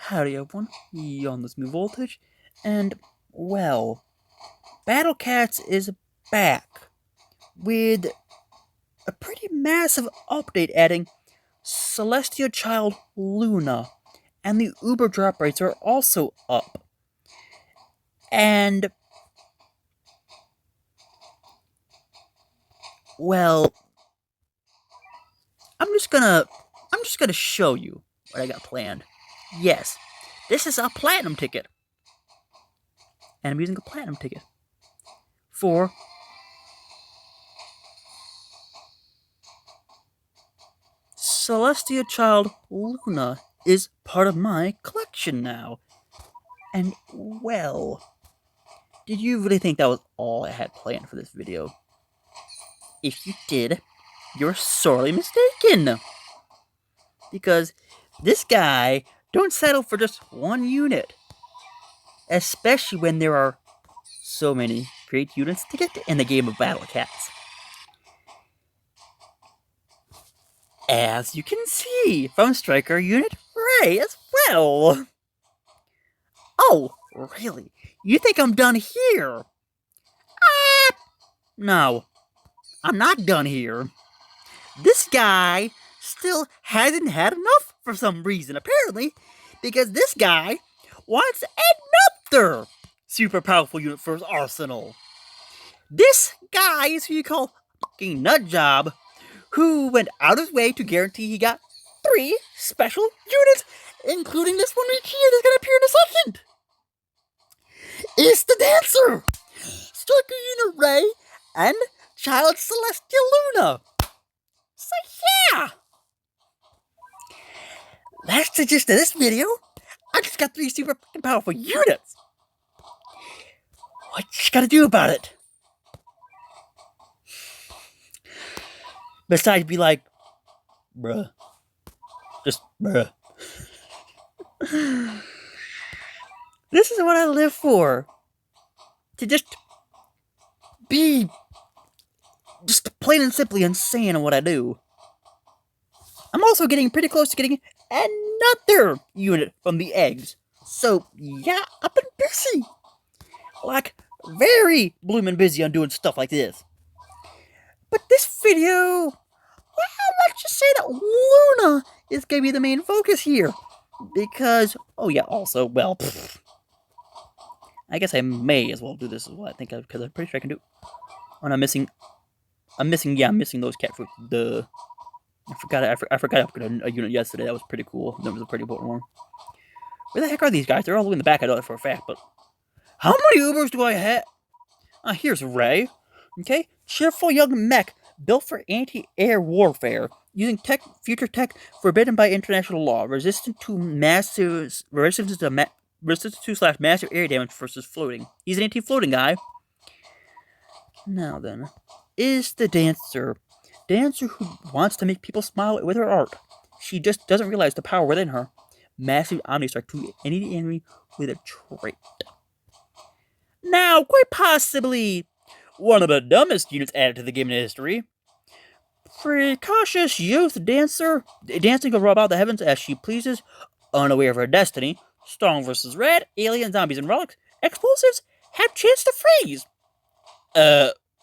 Howdy everyone, on this new voltage, and well, Battle Cats is back with a pretty massive update adding Celestial Child Luna, and the Uber drop rates are also up. And well, I'm just gonna show you what I got planned. Yes, this is a platinum ticket, and I'm using a platinum ticket for Celestial Child Luna is part of my collection now. And well, did you really think that was all I had planned for this video? If you did, you're sorely mistaken. Because this guy don't settle for just one unit. Especially when there are so many great units to get in the game of Battle Cats. As you can see from Striker Unit REI as well. Oh, really? You think I'm done here? No, I'm not done here. This guy still hasn't had enough for some reason, apparently, because this guy wants another super powerful unit for his arsenal. This guy is who you call fucking Nutjob, who went out of his way to guarantee he got 3 special units, including this one right here that's gonna appear in a second. It's the Dancer! Striker Unit REI and Child Celestial Luna. So yeah! That's the gist of this video. I just got 3 super powerful units. What you gotta do about it? Besides be like, bruh. Just bruh. This is what I live for. To just be just plain and simply insane in what I do. I'm also getting pretty close to getting another unit from the eggs. So yeah, I've been busy. Like, very bloomin' busy on doing stuff like this. But this video, well, let's just say that Luna is gonna be the main focus here. Because, oh yeah, also, well, I guess I may as well do this as well. I think because I'm pretty sure I can do. Oh, and I'm missing those cat fruit. I forgot I upgraded a unit yesterday. That was pretty cool. That was a pretty important one. Where the heck are these guys? They're all the way in the back. I know that for a fact. But how many Ubers do I have? Here's REI. Okay, cheerful young mech built for anti-air warfare, using future tech forbidden by international law, resistant to massive air damage versus floating. He's an anti-floating guy. Now then, is the Dancer who wants to make people smile with her art. She just doesn't realize the power within her. Massive Omni-Strike to any enemy with a trait. Now, quite possibly one of the dumbest units added to the game in history. Precocious youth dancer, dancing about the heavens as she pleases, unaware of her destiny. Strong versus red, alien, zombies, and relics. Explosives have chance to freeze.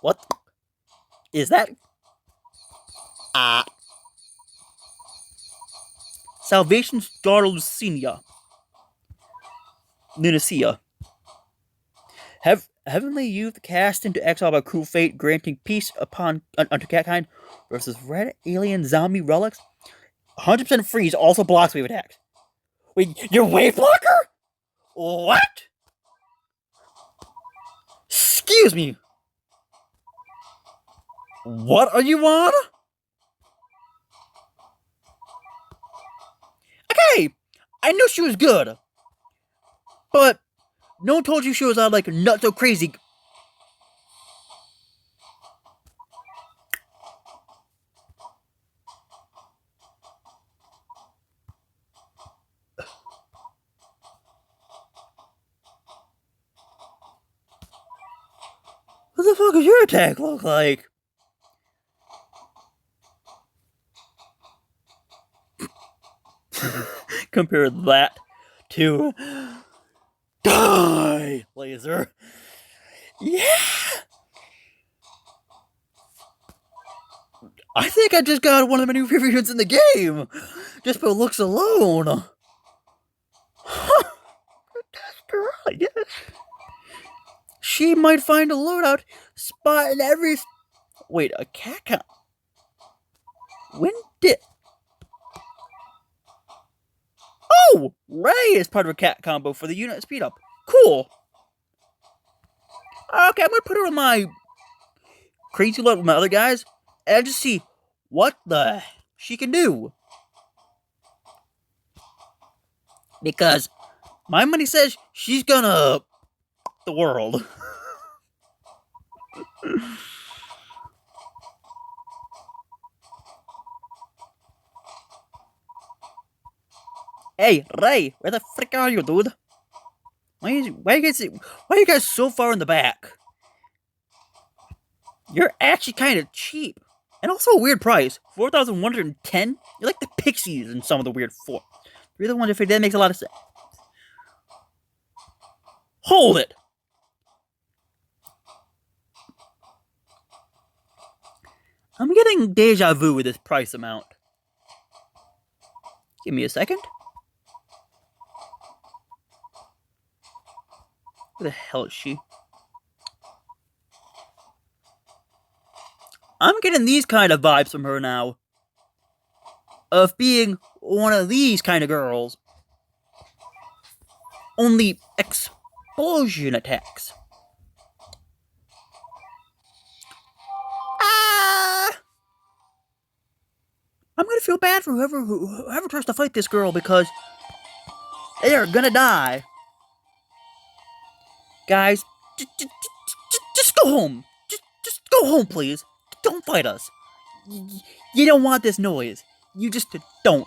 What is that? Salvation's daughter Lucia. Heavenly youth cast into exile by cruel fate, granting peace unto catkind versus red alien zombie relics. 100% freeze also blocks wave attacks. Wait, your wave blocker? What? Excuse me. What are you on? Okay, I knew she was good, but no one told you she was like not so crazy. What the fuck does your attack look like? Compare that to die, laser. Yeah! I think I just got one of the new favorites in the game! Just by looks alone! Huh! That's right, yes. She might find a loadout spot in every... Wait, a cat count? When did... Oh! REI is part of a cat combo for the unit speed up. Cool! Okay, I'm gonna put her on my crazy load with my other guys and just see what the she can do. Because my money says she's gonna the world. Hey, REI, where the frick are you, dude? Why are you guys so far in the back? You're actually kind of cheap. And also a weird price. 4,110? You're like the pixies in some of the weird four. You're the one if that makes a lot of sense. Hold it! I'm getting deja vu with this price amount. Give me a second. Where the hell is she? I'm getting these kind of vibes from her now. Of being one of these kind of girls. Only explosion attacks. I'm gonna feel bad for whoever tries to fight this girl because they are gonna die. Guys, just go home. Just go home, please. Don't fight us. You don't want this noise. You just don't.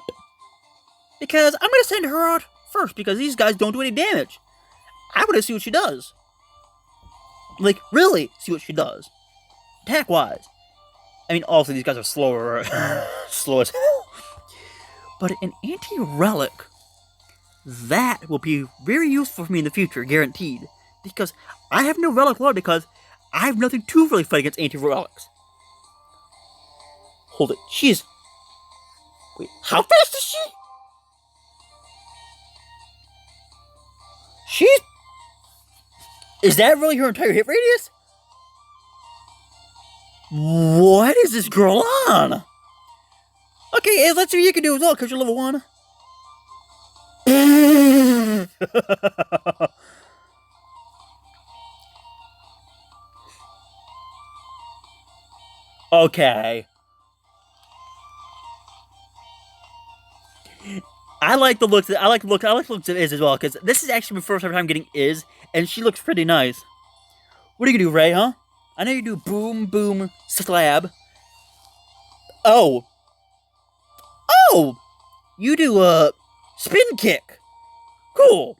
Because I'm gonna send her out first because these guys don't do any damage. I wanna see what she does. Like, really see what she does. Attack-wise. I mean, also, these guys are slower. Slow as hell. But an anti-relic, that will be very useful for me in the future, guaranteed. Because I have no relic lord because I have nothing to really fight against anti-relics. Hold it. She's... Wait, how fast is she? She's... Is that really her entire hit radius? What is this girl on? Okay, let's see what you can do as well, because you're level 1. Okay. I like the looks of Iz as well, because this is actually my first time getting Iz, and she looks pretty nice. What are you gonna do, REI, huh? I know you do boom, boom, slab. Oh. Oh! You do, spin kick. Cool.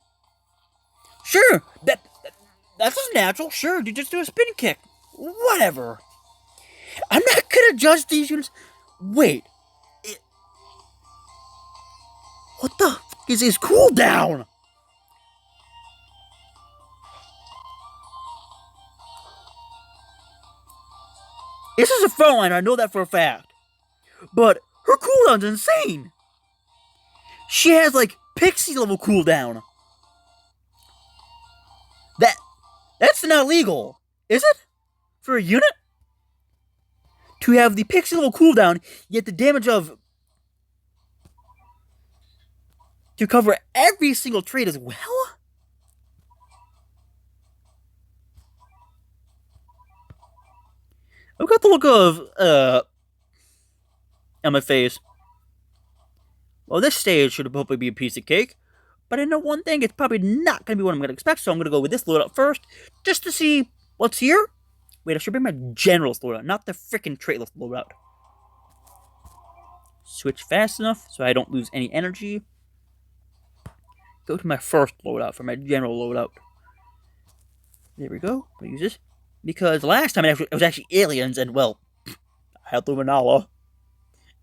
Sure, that's just natural. Sure, you just do a spin kick. Whatever. I'm not gonna judge these units. Wait. What the f is his cooldown? This is a frontliner, I know that for a fact. But her cooldown's insane. She has like pixie level cooldown. That's not legal, is it? For a unit? To have the pixie level cooldown, yet the damage of... to cover every single trait as well? I've got the look of, on my face. Well, this stage should hopefully be a piece of cake. But I know one thing, it's probably not going to be what I'm going to expect, so I'm going to go with this loadout first, just to see what's here. Wait, I should bring my general's loadout, not the freaking traitless loadout. Switch fast enough so I don't lose any energy. Go to my first loadout for my general loadout. There we go. I'll use this. Because last time it was actually aliens, and well, I had Luminala.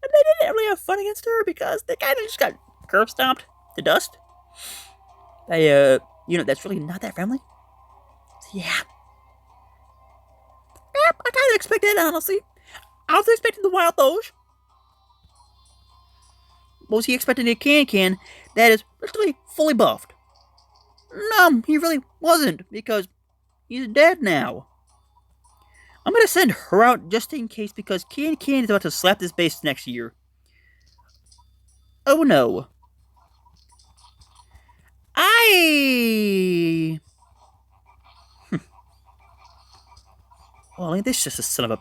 And they didn't really have fun against her because they kind of just got curb stomped to dust. That's really not that friendly. Yeah. Yep, I kind of expected that, honestly. I was expecting the wild Doge. Was he expecting a can that is literally fully buffed? No, he really wasn't, because he's dead now. I'm gonna send her out just in case, because Can is about to slap this base next year. Oh no. Well, ain't this just a son of a...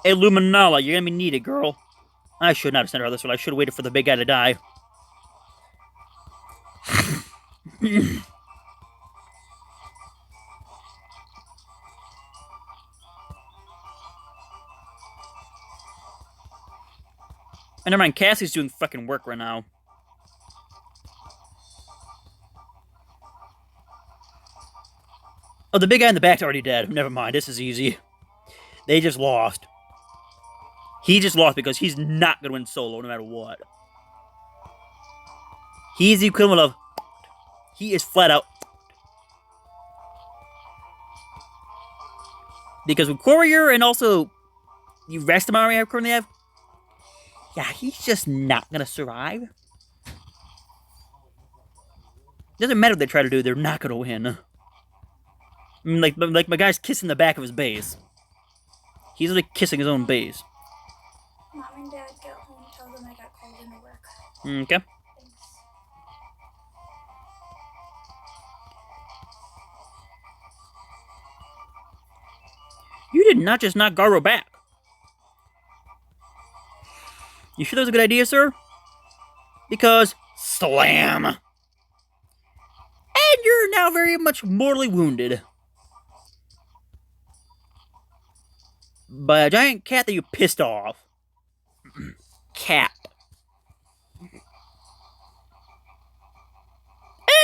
Hey, Luminala, you're gonna be needed, girl. I should not have sent her out this one. I should have waited for the big guy to die. And never mind, Cassie's doing fucking work right now. Oh, the big guy in the back's already dead. Never mind, this is easy. They just lost. He just lost because he's not going to win solo no matter what. He's the equivalent of... He is flat out... Because with Courier and also the rest of my army I currently have, yeah, he's just not going to survive. Doesn't matter what they try to do, they're not going to win. I mean, like my guy's kissing the back of his base. He's like kissing his own base. Mom and Dad get home, tell them I got called into work. Okay. Thanks. You did not just knock Garo back. You sure that was a good idea, sir? Because slam. And you're now very much mortally wounded by a giant cat that you pissed off. Cat. And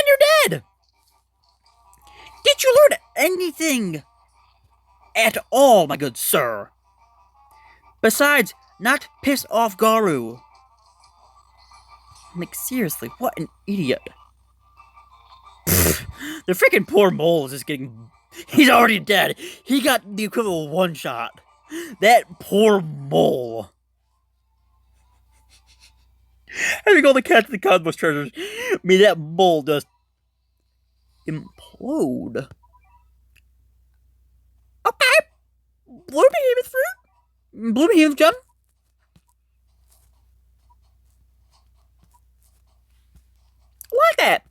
you're dead! Did you learn anything at all, my good sir? Besides, not piss off Garu. Like, seriously, what an idiot. The freaking poor mole is just getting... He's already dead. He got the equivalent of one shot. That poor mole. Having all the cats in the cosmos treasures, may that mole just implode. Okay. Blue behemoth fruit? Blue behemoth gem? Like that.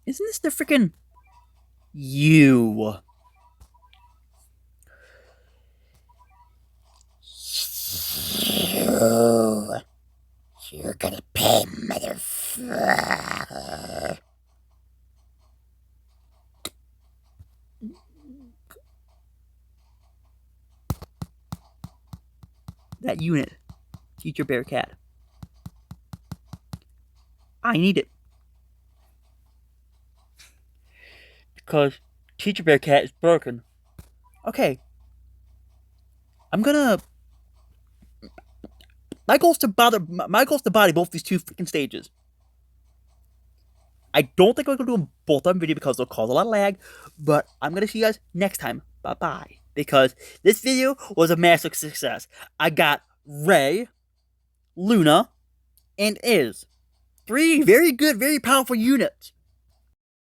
Isn't this the freaking... You. You're gonna pay, motherfucker. That unit. Teacher Bear Cat. I need it. Because Teacher Bear Cat is broken. Okay. I'm gonna... My goal is to body both these two freaking stages. I don't think I'm going to do them both on video because they'll cause a lot of lag, but I'm going to see you guys next time. Bye-bye. Because this video was a massive success. I got REI, Luna, and Iz. 3 very good, very powerful units.